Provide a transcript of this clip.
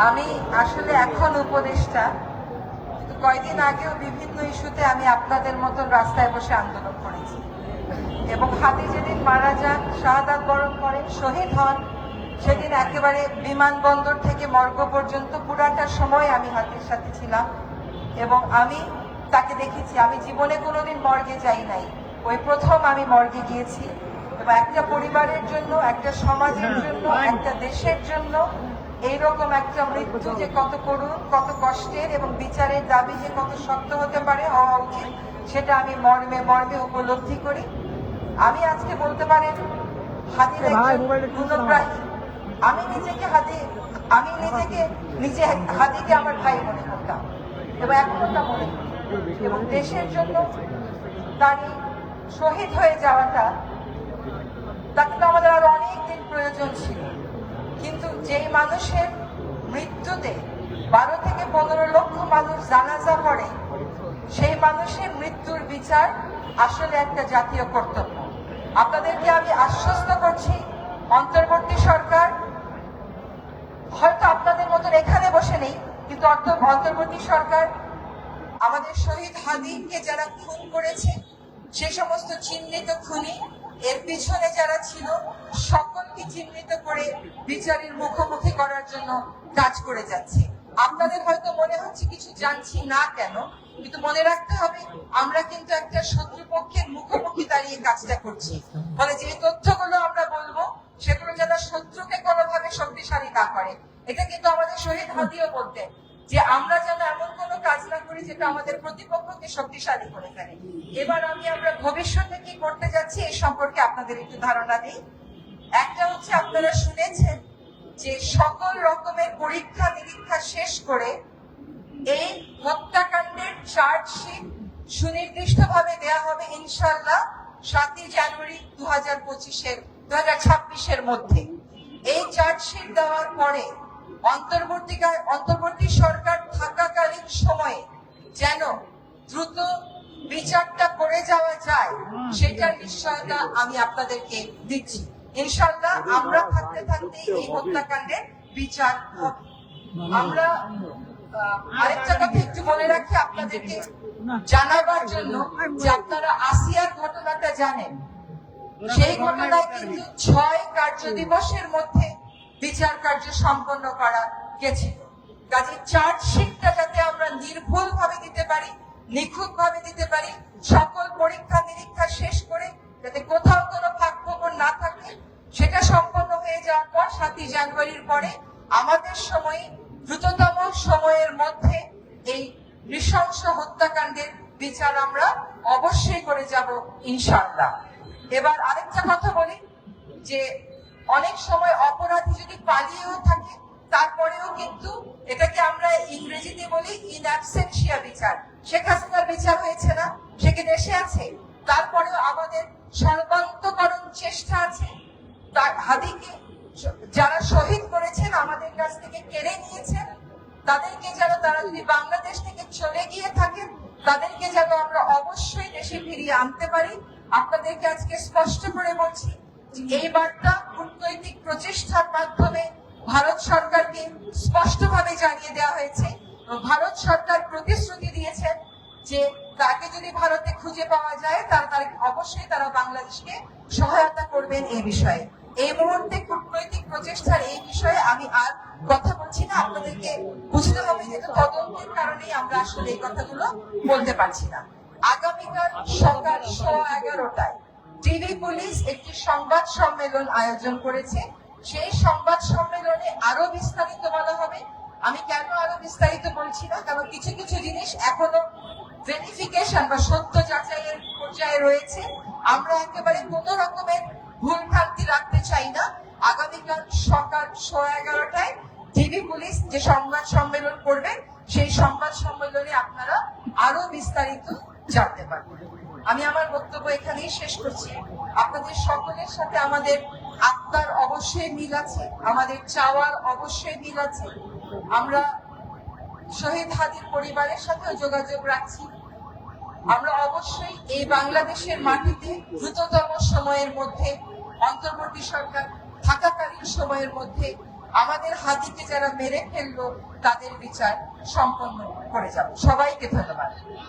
আমি আসলে এখন উপদেষ্টা, কিন্তু কয়েকদিন আগেও বিভিন্ন ইস্যুতে আমি আপনাদের মতন রাস্তায় বসে আন্দোলন করেছি এবং হাদি যেদিন মারা যান, শাহাদাত বরণ করেন, শহীদ হন, সেদিন একেবারে বিমানবন্দর থেকে মর্গ পর্যন্ত পুরাটা সময় আমি হাদির সাথে ছিলাম এবং আমি তাকে দেখেছি। আমি জীবনে কোনোদিন মর্গে যাই নাই, ওই প্রথম আমি মর্গে গিয়েছি এবং একটা পরিবারের জন্য, একটা সমাজের জন্য, একটা দেশের জন্য এইরকম একটা মৃত্যু যে কত করুণ, কত কষ্টের এবং বিচারের দাবি যে কত শক্ত হতে পারে, হওয়া উচিত, সেটা আমি মর্মে মর্মে উপলব্ধি করি। আমি আজকে বলতে পারেন হাদির একজন গুণগ্রাহী। আমি নিজে হাদিকে আমার ভাই মনে করতাম এবং এখনটা মনে করি এবং দেশের জন্য তার শহীদ হয়ে যাওয়াটা, তাকে তো আমাদের আরো অনেক দিন প্রয়োজন ছিল, কিন্তু যেই মানুষের মৃত্যুতে 12 থেকে 15 লক্ষ মানুষ জানাজা পড়ে, সেই মানুষের মৃত্যুর বিচার আসলে একটা জাতীয় কর্তব্য। আপনাদেরকে আমি আশ্বস্ত করছি, অন্তর্বর্তী সরকার হয়তো আপনাদের মতন এখানে বসে নেই, কিন্তু অন্তর্বর্তী সরকার আমাদের শহীদ হাদিকে যারা খুন করেছে, সে সমস্ত চিহ্নিত খুনি, এর পিছনে যারা ছিল, সকলকে চিহ্নিত করে বিচারের মুখোমুখি করার জন্য কাজ করে যাচ্ছে। আপনাদের হয়তো মনে হচ্ছে কিছু জানছি না কেন, কিন্তু মনে রাখতে হবে আমরা কিন্তু একটা শত্রুপক্ষের মুখোমুখি দাঁড়িয়ে কাজটা করছি। ফলে যে তথ্যগুলো আমরা বলবো, সেগুলো যারা শত্রুকে কোনোভাবে শক্তিশালী না করে। এটা কিন্তু আমাদের শহীদ হাদিও বলতেন যে আমরা যেন এমন কোনো কাজ না করি যেটা আমাদের প্রতিপক্ষকে শক্তিশালী করে ফেলে। এবার আমরা ভবিষ্যতে কি করতে যাচ্ছি এই সম্পর্কে আপনাদের একটু ধারণা দিই। একটা হচ্ছে, আপনারা শুনেছেন যে সকল রকমের পরীক্ষা নিরীক্ষা শেষ করে এই হত্যাকাণ্ডের চার্জশিট সুনির্দিষ্টভাবে দেয়া হবে ইনশাআল্লাহ 7 জানুয়ারি 2026-এর মধ্যে। এই চার্জশিট দেওয়ার পরে অন্তর্বর্তী সরকার থাকাকালীন সময়ে যেন দ্রুত বিচারটা করে যাওয়া যায়, সেটার নিশ্চয়তা আমি আপনাদেরকে দিচ্ছি। ইনশাআল্লাহ আমরা থাকতে থাকতে এই হত্যাকাণ্ডের বিচার হবে। আমরা আরেকটা কথা একটু বলে রাখি আপনাদেরকে জানাবার জন্য, যে আপনারা আসিয়ার ঘটনাটা জানেন, সেই ঘটনায় কিন্তু 6 কার্য দিবসের মধ্যে বিচার কার্য সম্পন্ন করা গেছিল। কাজে চার্জশিটটা যাতে আমরা নির্ভুল ভাবে দিতে পারি, নিখুঁত ভাবে দিতে পারি, সকল পরীক্ষা নিরীক্ষা শেষ করে যাতে কোথাও কোনো ফাঁকফোকর না থাকে, সেটা সম্পন্ন হয়ে যাওয়ার পর 7 জানুয়ারির পরে আমাদের সময়, দ্রুততম সময়ের মধ্যে এই নৃশংস হত্যাকাণ্ডের বিচার আমরা অবশ্যই করে যাব ইনশাআল্লাহ। এবার আরেকটা কথা বলি, যে অনেক সময় অপরাধী যদি পালিয়েও থাকে, তারপরেও কিন্তু এটাকে আমরা ইংরেজিতে বলি ইন অ্যাবসেন্সিয়া বিচার। শেখ হাসিনার বিচার হয়েছে না, সে কি দেশে আছে? তারপরেও আমাদের সর্বান্তকরণ চেষ্টা আছে তার হাদিকে যারা শহীদ করেছেন, আমাদের কাছ থেকে কেড়ে নিয়েছেন, তাদেরকে যেন, তারা যদি বাংলাদেশ থেকে চলে গিয়ে থাকেন, তাদেরকে যেন আমরা অবশ্যই দেশে ফিরিয়ে আনতে পারি। আপনাদেরকে আজকে স্পষ্ট করে বলছি, এই বার্তা কূটনৈতিক প্রচেষ্টার মাধ্যমে ভারত সরকারকে স্পষ্টভাবে জানিয়ে দেওয়া হয়েছে। ভারত সরকার প্রতিশ্রুতি দিয়েছেন যে তাকে যদি ভারতে খুঁজে পাওয়া যায়, তারা অবশ্যই তারা বাংলাদেশকে সহায়তা করবেন এই বিষয়ে। এই মুহূর্তে কূটনৈতিক প্রচেষ্টার এই বিষয়ে আমি আর কথা বলছি না। আপনাদেরকে বুঝতে হবে যে তদন্তের কারণেই আমরা আসলে এই কথাগুলো বলতে পারছি না। আগামীকাল সকাল 11:15টায় টিভি পুলিশ একটি সংবাদ সম্মেলন আয়োজন করেছে। সেই সংবাদ সম্মেলনে আরো বিস্তারিত বলা হবে। আমি কেন আরো বিস্তারিত বলছি না, কারণ কিছু কিছু জিনিস এখনো ভেরিফিকেশন বা সত্য যাচাইয়ের পর্যায়ে রয়েছে। আমরা একেবারে কোনো রকমের ভুল ভ্রান্তি রাখতে চাই না। আগামীকাল সকাল 11:15টায় টিভি পুলিশ যে সংবাদ সম্মেলন করবেন, সেই সংবাদ সম্মেলনে আপনারা আরো বিস্তারিত জানতে পারবেন। আমি আমার বক্তব্য এখানেই শেষ করছি। আপনাদের সকলের সাথে আমাদের আত্মার অবশ্যই মিল আছে, আমাদের চাওয়ার অবশ্যই মিল আছে। আমরা শহীদ হাদির পরিবারের সাথেও যোগাযোগ রাখছি। আমরা অবশ্যই এই বাংলাদেশের মাটিতে দ্রুততম সময়ের মধ্যে, অন্তর্বর্তী সরকার থাকাকালীন সময়ের মধ্যে আমাদের হাতিকে যারা মেরে ফেললো তাদের বিচার সম্পন্ন করে যাব। সবাইকে ধন্যবাদ।